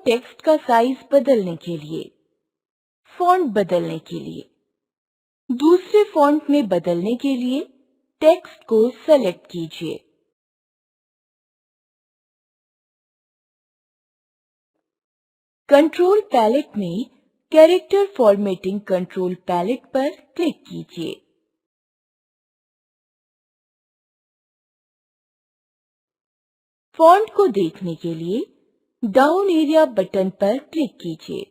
Text का size बदलने के लिए, फॉन्ट बदलने के लिए, दूसरे फॉन्ट में बदलने के लिए टेक्स्ट को सेलेक्ट कीजिए। कंट्रोल पैलेट में कैरेक्टर फॉर्मेटिंग कंट्रोल पैलेट पर क्लिक कीजिए। फॉन्ट को देखने के लिए डाउन एरिया बटन पर क्लिक कीजिए।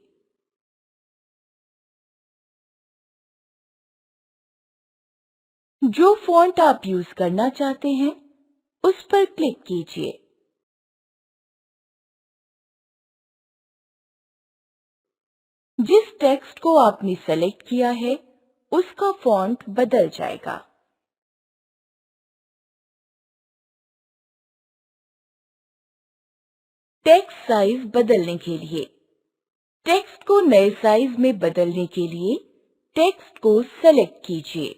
जो फॉन्ट आप यूज करना चाहते हैं उस पर क्लिक कीजिए। जिस टेक्स्ट को आपने सेलेक्ट किया है उसका फॉन्ट बदल जाएगा। टेक्स्ट साइज बदलने के लिए, टेक्स्ट को नए साइज में बदलने के लिए टेक्स्ट को सेलेक्ट कीजिए।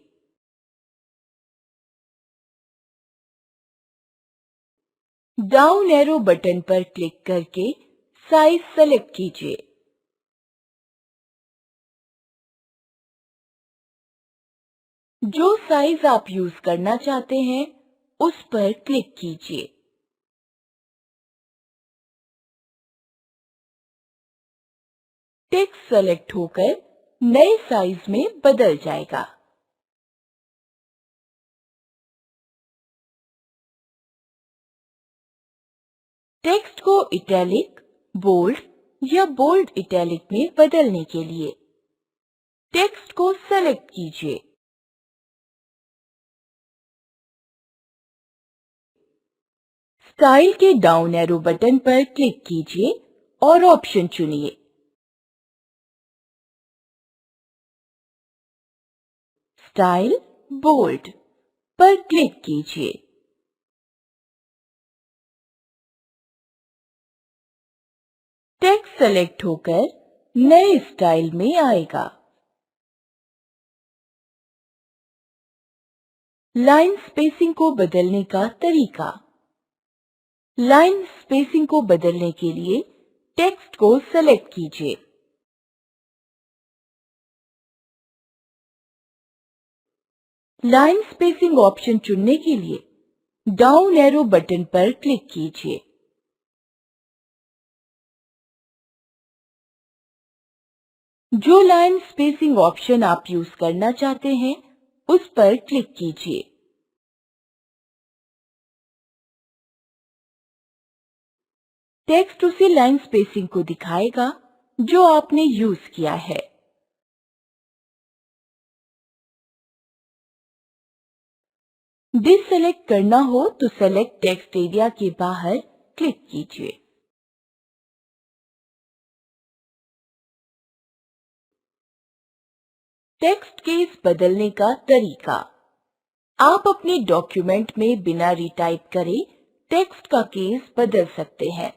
डाउन एरो बटन पर क्लिक करके साइज सेलेक्ट कीजिए। जो साइज आप यूज करना चाहते हैं उस पर क्लिक कीजिए। टेक्स्ट सेलेक्ट होकर नए साइज में बदल जाएगा। टेक्स्ट को इटैलिक, बोल्ड या बोल्ड इटैलिक में बदलने के लिए टेक्स्ट को सेलेक्ट कीजिए। स्टाइल के डाउन एरो बटन पर क्लिक कीजिए और ऑप्शन चुनिए। स्टाइल बोल्ड पर क्लिक कीजिए। टेक्स्ट सेलेक्ट होकर नए स्टाइल में आएगा। लाइन स्पेसिंग को बदलने का तरीका, लाइन स्पेसिंग को बदलने के लिए टेक्स्ट को सेलेक्ट कीजिए। लाइन स्पेसिंग ऑप्शन चुनने के लिए डाउन एरो बटन पर क्लिक कीजिए। जो लाइन स्पेसिंग ऑप्शन आप यूज करना चाहते हैं उस पर क्लिक कीजिए। टेक्स्ट उसी लाइन स्पेसिंग को दिखाएगा जो आपने यूज किया है। डिससेलेक्ट करना हो तो सेलेक्ट टेक्स्ट एरिया के बाहर क्लिक कीजिए। टेक्स्ट केस बदलने का तरीका, आप अपने डॉक्यूमेंट में बिना रिटाइप करे टेक्स्ट का केस बदल सकते हैं।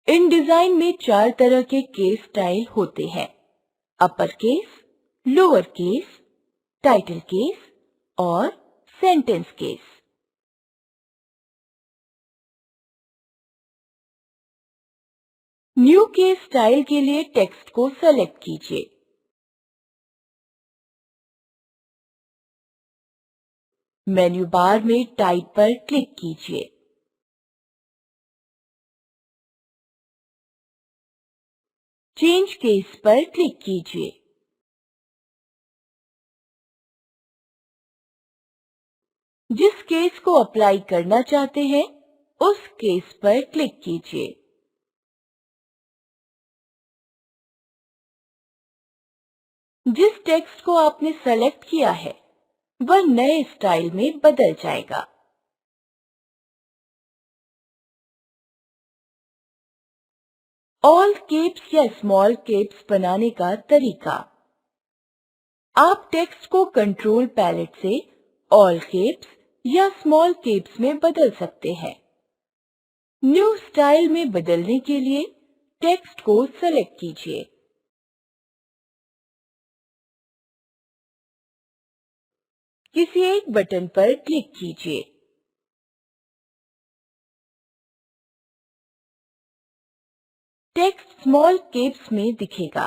इन डिजाइन में 4 तरह के केस स्टाइल होते हैं: upper case, lower case, title case और sentence case. New case style के लिए टेक्स्ट को सेलेक्ट कीजिए। मेन्यू बार में टाइप पर क्लिक कीजिए। चेंज केस पर क्लिक कीजिए। जिस केस को अप्लाई करना चाहते हैं उस केस पर क्लिक कीजिए। जिस टेक्स्ट को आपने सेलेक्ट किया है वह नए स्टाइल में बदल जाएगा। ऑल कैप्स या स्मॉल कैप्स बनाने का तरीका, आप टेक्स्ट को कंट्रोल पैलेट से ऑल कैप्स या स्मॉल कैप्स में बदल सकते हैं। न्यू स्टाइल में बदलने के लिए टेक्स्ट को सेलेक्ट कीजिए। किसी एक बटन पर क्लिक कीजिए। टेक्स्ट स्मॉल कैप्स में दिखेगा।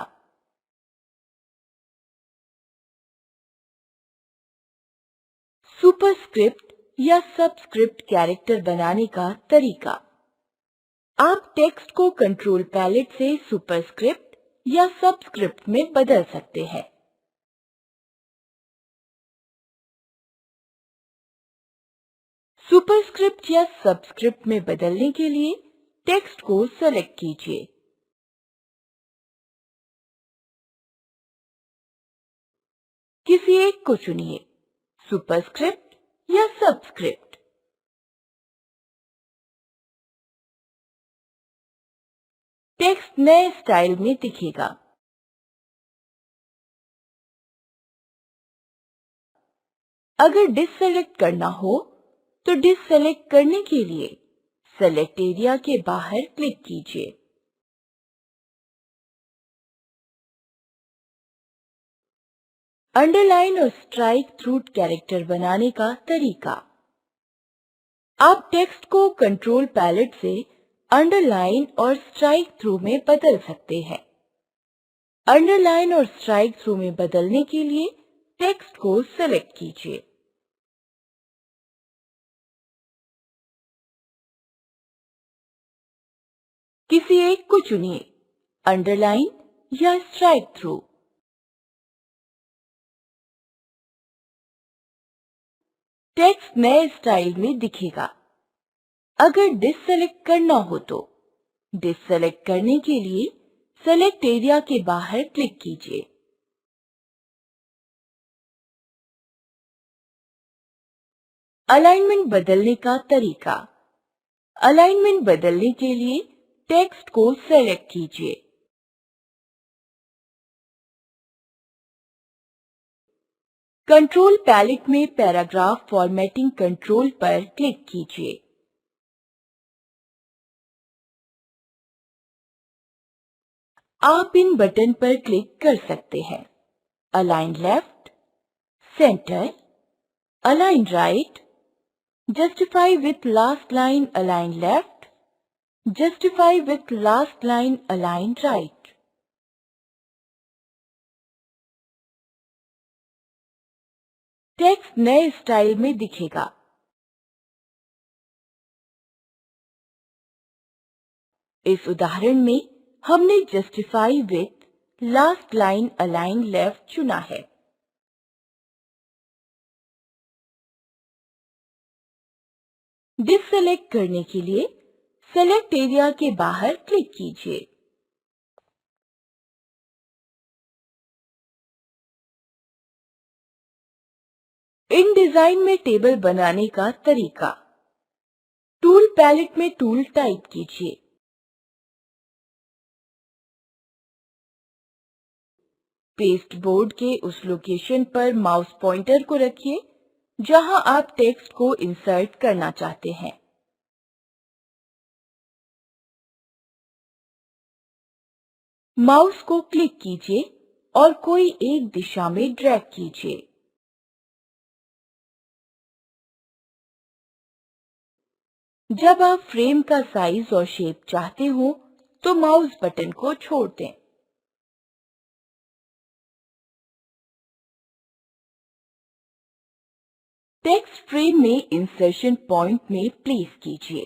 सुपरस्क्रिप्ट या सबस्क्रिप्ट कैरेक्टर बनाने का तरीका। आप टेक्स्ट को कंट्रोल पैलेट से सुपरस्क्रिप्ट या सबस्क्रिप्ट में बदल सकते हैं। सुपरस्क्रिप्ट या सबस्क्रिप्ट में बदलने के लिए टेक्स्ट को सेलेक्ट कीजिए। किसी एक को चुनिए, सुपरस्क्रिप्ट या सबस्क्रिप्ट। टेक्स्ट नए स्टाइल में दिखेगा। अगर डिससेलेक्ट करना हो तो डिससेलेक्ट करने के लिए सेलेक्ट एरिया के बाहर क्लिक कीजिए। अंडरलाइन और स्ट्राइक थ्रू कैरेक्टर बनाने का तरीका। आप टेक्स्ट को कंट्रोल पैलेट से अंडरलाइन और स्ट्राइक थ्रू में बदल सकते हैं। अंडरलाइन और स्ट्राइक थ्रू में बदलने के लिए टेक्स्ट को सेलेक्ट कीजिए। किसी एक को चुनिए, अंडरलाइन या स्ट्राइक थ्रू। टेक्स्ट नए स्टाइल में दिखेगा। अगर डिससेलेक्ट करना हो तो डिससेलेक्ट करने के लिए सेलेक्ट एरिया के बाहर क्लिक कीजिए। अलाइनमेंट बदलने का तरीका। अलाइनमेंट बदलने के लिए टेक्स्ट को सेलेक्ट कीजिए। कंट्रोल पैलेट में पैराग्राफ फॉर्मेटिंग कंट्रोल पर क्लिक कीजिए। आप इन बटन पर क्लिक कर सकते हैं। Align left, centre, align right, justify with last line align left, justify with last line align right. Text नए स्टाइल में दिखेगा। इस उदाहरण में हमने justify with last line align left चुना है। डिससेलेक्ट करने के लिए सेलेक्ट एरिया के बाहर क्लिक कीजिए। इन डिजाइन में टेबल बनाने का तरीका। टूल पैलेट में टूल टाइप कीजिए। पेस्ट बोर्ड के उस लोकेशन पर माउस पॉइंटर को रखिए जहां आप टेक्स्ट को इंसर्ट करना चाहते हैं। माउस को क्लिक कीजिए और कोई एक दिशा में ड्रैग कीजिए। जब आप फ्रेम का साइज और शेप चाहते हो तो माउस बटन को छोड़ दें। टेक्स्ट फ्रेम में इंसर्शन पॉइंट में प्लेस कीजिए।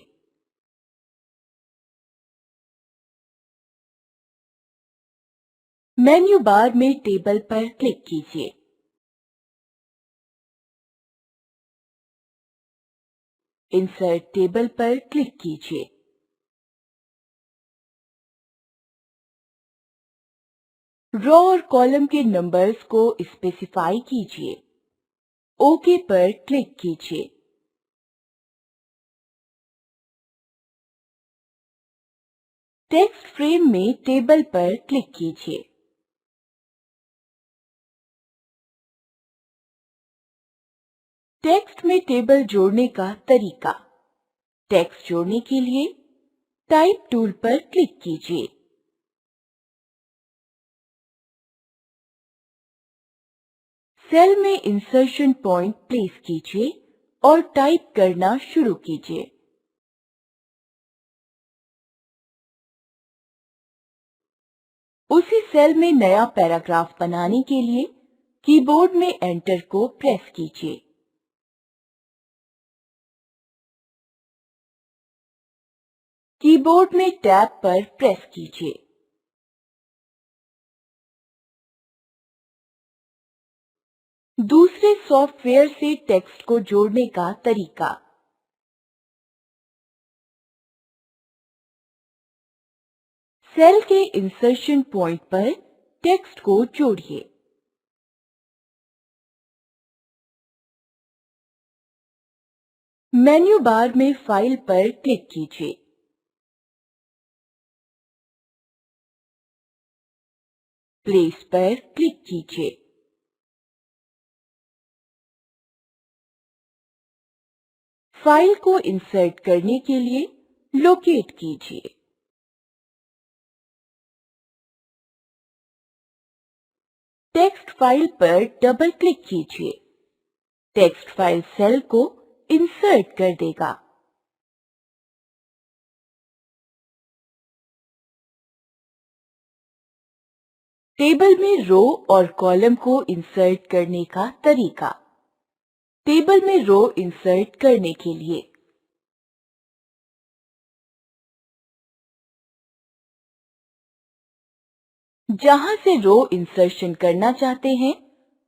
मेन्यू बार में टेबल पर क्लिक कीजिए। इंसर्ट टेबल पर क्लिक कीजिए। रो और कॉलम के नंबर्स को स्पेसिफाई कीजिए। ओके पर क्लिक कीजिए। टेक्स्ट फ्रेम में टेबल पर क्लिक कीजिए। टेक्स्ट में टेबल जोड़ने का तरीका। टेक्स्ट जोड़ने के लिए टाइप टूल पर क्लिक कीजिए। सेल में इंसर्शन पॉइंट प्लेस कीजिए और टाइप करना शुरू कीजिए। उसी सेल में नया पैराग्राफ बनाने के लिए कीबोर्ड में एंटर को प्रेस कीजिए। कीबोर्ड में टैब पर प्रेस कीजिए। दूसरे सॉफ्टवेयर से टेक्स्ट को जोड़ने का तरीका। सेल के इंसर्शन पॉइंट पर टेक्स्ट को जोड़िए। मेन्यू बार में फाइल पर क्लिक कीजिए। प्लेस पर क्लिक कीजिए। फाइल को इंसर्ट करने के लिए लोकेट कीजिए। टेक्स्ट फाइल पर डबल क्लिक कीजिए। टेक्स्ट फाइल सेल को इंसर्ट कर देगा। टेबल में रो और कॉलम को इंसर्ट करने का तरीका। टेबल में रो इंसर्ट करने के लिए जहां से रो इंसर्शन करना चाहते हैं,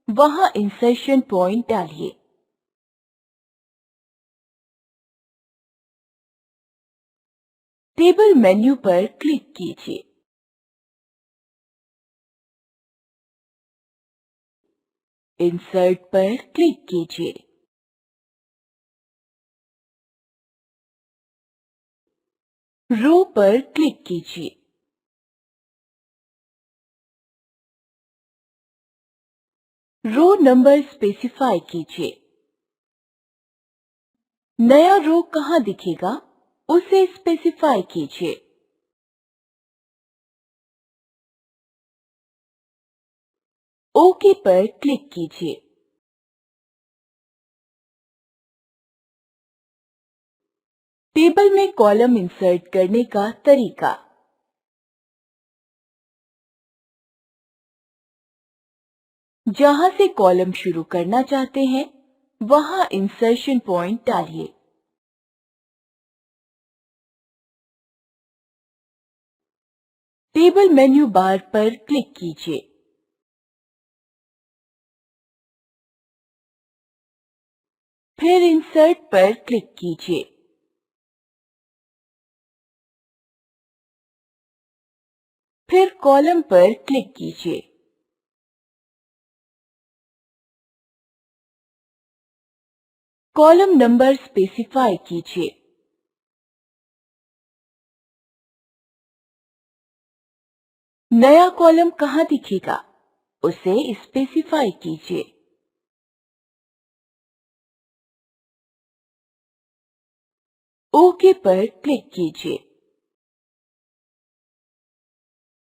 वहां इंसर्शन पॉइंट डालिए। टेबल मेन्यू पर क्लिक कीजिए। इंसर्ट पर क्लिक कीजिए। रो पर क्लिक कीजिए। रो नंबर स्पेसिफाई कीजिए। नया रो कहां दिखेगा, उसे स्पेसिफाई कीजिए। ओके पर क्लिक कीजिए। टेबल में कॉलम इंसर्ट करने का तरीका। जहां से कॉलम शुरू करना चाहते हैं, वहां इंसर्शन पॉइंट डालिए। टेबल मेन्यू बार पर क्लिक कीजिए। फिर इंसर्ट पर क्लिक कीजिए। फिर कॉलम पर क्लिक कीजिए। कॉलम नंबर स्पेसिफाई कीजिए। नया कॉलम कहां दिखेगा, उसे स्पेसिफाई कीजिए। ओके पर क्लिक कीजिए।